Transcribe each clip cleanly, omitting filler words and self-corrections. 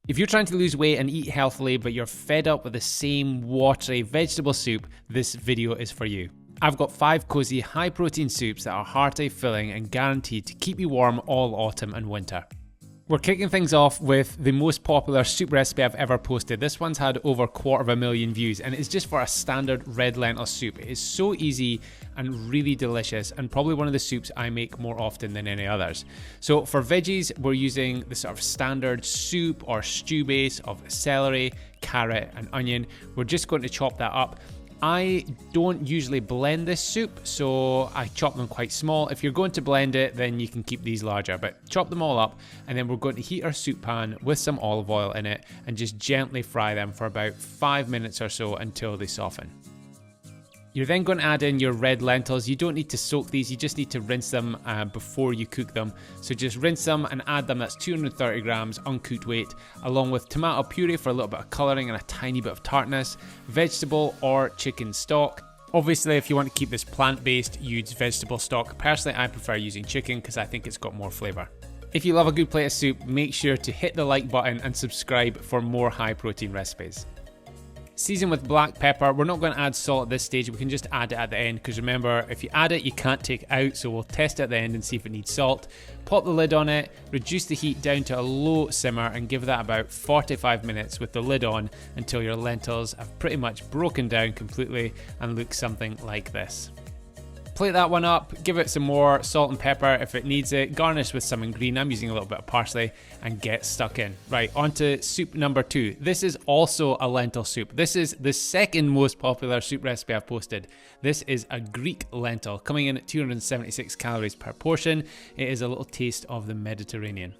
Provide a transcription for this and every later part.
If you're trying to lose weight and eat healthily, but you're fed up with the same watery vegetable soup, this video is for you. I've got 5 cozy high protein soups that are hearty, filling and guaranteed to keep you warm all autumn and winter. We're kicking things off with the most popular soup recipe I've ever posted. This one's had over 250,000 views and it's just for a standard red lentil soup. It is so easy and really delicious and probably one of the soups I make more often than any others. So for veggies, we're using the sort of standard soup or stew base of celery, carrot and onion. We're just going to chop that up. I don't usually blend this soup, so I chop them quite small. If you're going to blend it, then you can keep these larger, but chop them all up, and then we're going to heat our soup pan with some olive oil in it and just gently fry them for about 5 minutes or so until they soften. You're then going to add in your red lentils. You don't need to soak these, you just need to rinse them before you cook them. So just rinse them and add them, that's 230 grams uncooked weight, along with tomato puree for a little bit of colouring and a tiny bit of tartness, vegetable or chicken stock. Obviously, if you want to keep this plant-based, use vegetable stock. Personally, I prefer using chicken because I think it's got more flavour. If you love a good plate of soup, make sure to hit the like button and subscribe for more high protein recipes. Season with black pepper. We're not going to add salt at this stage, we can just add it at the end because remember, if you add it you can't take it out, so we'll test it at the end and see if it needs salt. Pop the lid on it, reduce the heat down to a low simmer and give that about 45 minutes with the lid on until your lentils have pretty much broken down completely and look something like this. Plate that one up, give it some more salt and pepper if it needs it, garnish with something green, I'm using a little bit of parsley, and get stuck in. Right, on to soup number 2. This is also a lentil soup. This is the second most popular soup recipe I've posted. This is a Greek lentil, coming in at 276 calories per portion. It is a little taste of the Mediterranean.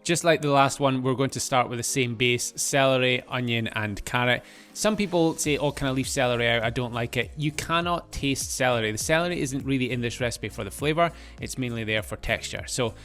Just like the last one, we're going to start with the same base, celery, onion and carrot. Some people say, oh, can I leave celery out? I don't like it. You cannot taste celery. The celery isn't really in this recipe for the flavour, it's mainly there for texture. So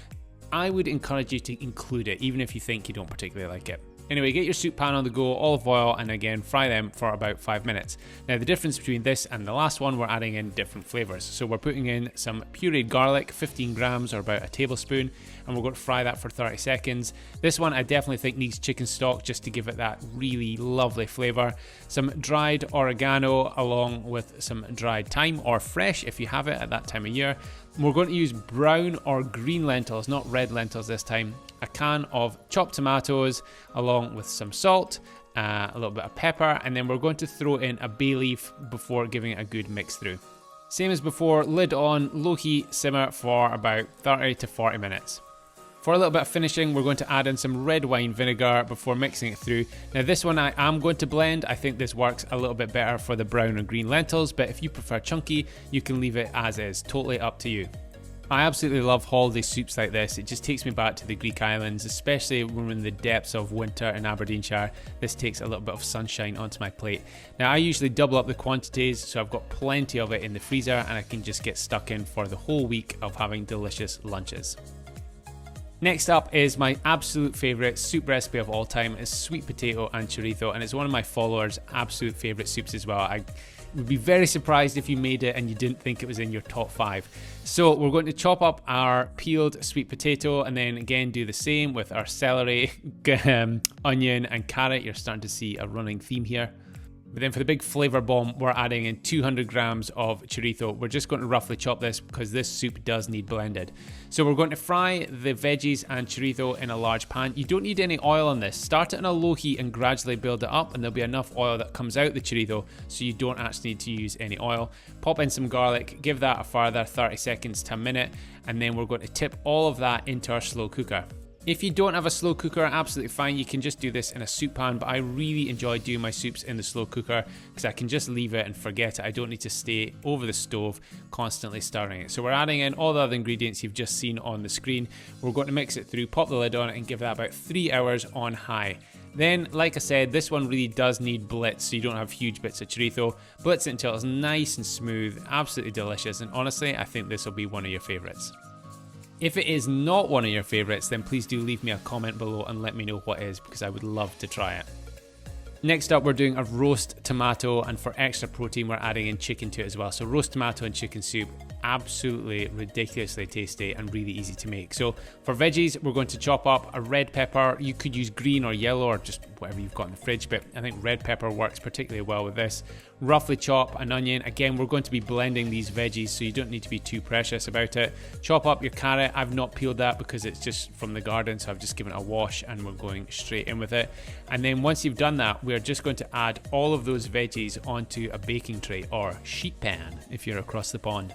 I would encourage you to include it, even if you think you don't particularly like it. Anyway, get your soup pan on the go, olive oil, and again, fry them for about 5 minutes. Now, the difference between this and the last one, we're adding in different flavors. So we're putting in some pureed garlic, 15 grams or about a tablespoon, and we're going to fry that for 30 seconds. This one I definitely think needs chicken stock just to give it that really lovely flavor. Some dried oregano along with some dried thyme, or fresh if you have it at that time of year. We're going to use brown or green lentils, not red lentils this time. A can of chopped tomatoes along with some salt, a little bit of pepper, and then we're going to throw in a bay leaf before giving it a good mix through. Same as before, lid on, low heat, simmer for about 30 to 40 minutes. For a little bit of finishing, we're going to add in some red wine vinegar before mixing it through. Now this one I am going to blend. I think this works a little bit better for the brown and green lentils, but if you prefer chunky, you can leave it as is, totally up to you. I absolutely love holiday soups like this. It just takes me back to the Greek islands, especially when we're in the depths of winter in Aberdeenshire. This takes a little bit of sunshine onto my plate. Now I usually double up the quantities, so I've got plenty of it in the freezer and I can just get stuck in for the whole week of having delicious lunches. Next up is my absolute favourite soup recipe of all time. It's sweet potato and chorizo, and it's one of my followers' absolute favourite soups as well. I would be very surprised if you made it and you didn't think it was in your top 5. So we're going to chop up our peeled sweet potato and then again do the same with our celery, onion and carrot. You're starting to see a running theme here. But then for the big flavour bomb, we're adding in 200 grams of chorizo. We're just going to roughly chop this because this soup does need blended. So we're going to fry the veggies and chorizo in a large pan. You don't need any oil on this. Start it on a low heat and gradually build it up, and there'll be enough oil that comes out the chorizo so you don't actually need to use any oil. Pop in some garlic, give that a further 30 seconds to a minute, and then we're going to tip all of that into our slow cooker. If you don't have a slow cooker, absolutely fine. You can just do this in a soup pan, but I really enjoy doing my soups in the slow cooker because I can just leave it and forget it. I don't need to stay over the stove constantly stirring it. So we're adding in all the other ingredients you've just seen on the screen. We're going to mix it through, pop the lid on it and give that about 3 hours on high. Then, like I said, this one really does need blitz, so you don't have huge bits of chorizo. Blitz it until it's nice and smooth, absolutely delicious, and honestly, I think this will be one of your favorites. If it is not one of your favorites, then please do leave me a comment below and let me know what is, because I would love to try it. Next up, we're doing a roast tomato, and for extra protein, we're adding in chicken to it as well. So roast tomato and chicken soup, absolutely ridiculously tasty and really easy to make. So for veggies, we're going to chop up a red pepper. You could use green or yellow or just whatever you've got in the fridge, but I think red pepper works particularly well with this. Roughly chop an onion. Again, we're going to be blending these veggies, so you don't need to be too precious about it. Chop up your carrot. I've not peeled that because it's just from the garden, so I've just given it a wash and we're going straight in with it. And then once you've done that, we're just going to add all of those veggies onto a baking tray or sheet pan if you're across the pond.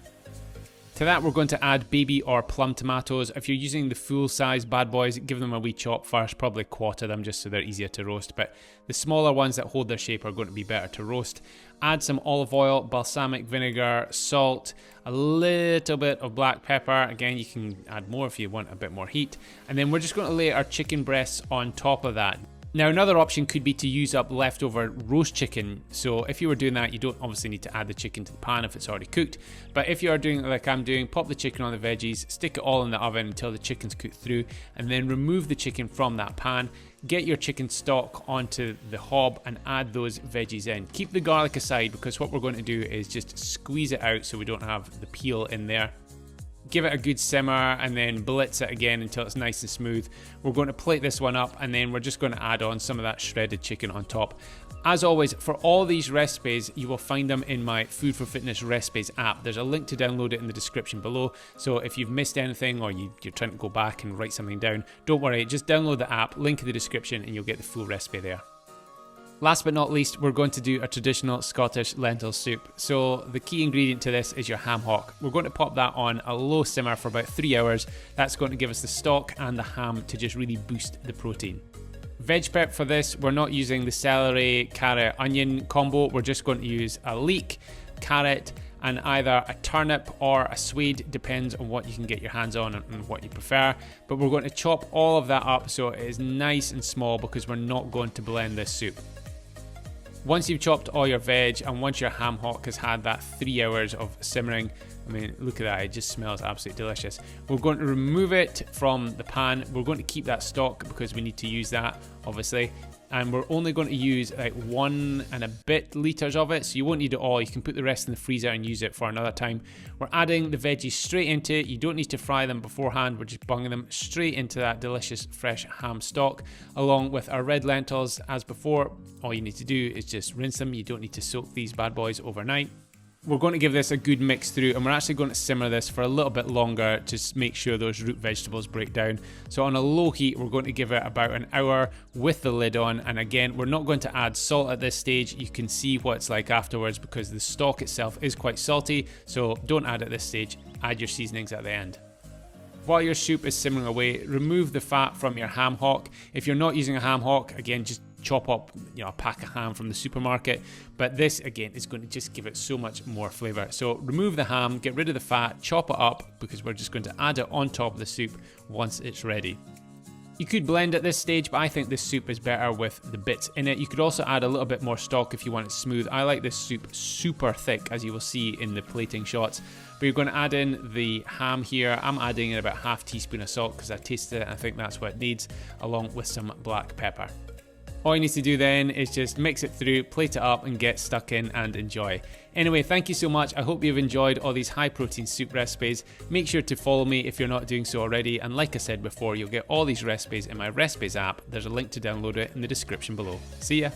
To that, we're going to add baby or plum tomatoes. If you're using the full size bad boys, give them a wee chop first, probably quarter them just so they're easier to roast, but the smaller ones that hold their shape are going to be better to roast. Add some olive oil, balsamic vinegar, salt, a little bit of black pepper. Again, you can add more if you want a bit more heat. And then we're just going to lay our chicken breasts on top of that. Now, another option could be to use up leftover roast chicken. So if you were doing that, you don't obviously need to add the chicken to the pan if it's already cooked. But if you are doing it like I'm doing, pop the chicken on the veggies, stick it all in the oven until the chicken's cooked through, and then remove the chicken from that pan. Get your chicken stock onto the hob and add those veggies in. Keep the garlic aside because what we're going to do is just squeeze it out so we don't have the peel in there. Give it a good simmer and then blitz it again until it's nice and smooth. We're going to plate this one up and then we're just going to add on some of that shredded chicken on top. As always, for all these recipes, you will find them in my Food for Fitness recipes app. There's a link to download it in the description below. So if you've missed anything or you're trying to go back and write something down, don't worry, just download the app, link in the description, and you'll get the full recipe there. Last but not least, we're going to do a traditional Scottish lentil soup. So the key ingredient to this is your ham hock. We're going to pop that on a low simmer for about 3 hours. That's going to give us the stock and the ham to just really boost the protein. Veg prep for this, we're not using the celery, carrot, onion combo. We're just going to use a leek, carrot, and either a turnip or a swede, depends on what you can get your hands on and what you prefer. But we're going to chop all of that up so it is nice and small because we're not going to blend this soup. Once you've chopped all your veg and once your ham hock has had that 3 hours of simmering, I mean, look at that, it just smells absolutely delicious. We're going to remove it from the pan. We're going to keep that stock because we need to use that, obviously. And we're only going to use like 1 and a bit litres of it, so you won't need it all. You can put the rest in the freezer and use it for another time. We're adding the veggies straight into it. You don't need to fry them beforehand. We're just bunging them straight into that delicious fresh ham stock, along with our red lentils. As before, all you need to do is just rinse them. You don't need to soak these bad boys overnight. We're going to give this a good mix through, and we're actually going to simmer this for a little bit longer to make sure those root vegetables break down. So on a low heat, we're going to give it about an hour with the lid on. And again, we're not going to add salt at this stage. You can see what it's like afterwards because the stock itself is quite salty. So don't add at this stage, add your seasonings at the end. While your soup is simmering away, remove the fat from your ham hock. If you're not using a ham hock, again, just chop up a pack of ham from the supermarket, but this again is going to just give it so much more flavor. So remove the ham, get rid of the fat, chop it up because we're just going to add it on top of the soup once it's ready. You could blend at this stage, but I think this soup is better with the bits in it. You could also add a little bit more stock if you want it smooth. I like this soup super thick, as you will see in the plating shots. But you're going to add in the ham here. I'm adding in about half teaspoon of salt because I tasted it and I think that's what it needs, along with some black pepper. All you need to do then is just mix it through, plate it up, and get stuck in and enjoy. Anyway, thank you so much. I hope you've enjoyed all these high protein soup recipes. Make sure to follow me if you're not doing so already. And like I said before, you'll get all these recipes in my recipes app. There's a link to download it in the description below. See ya.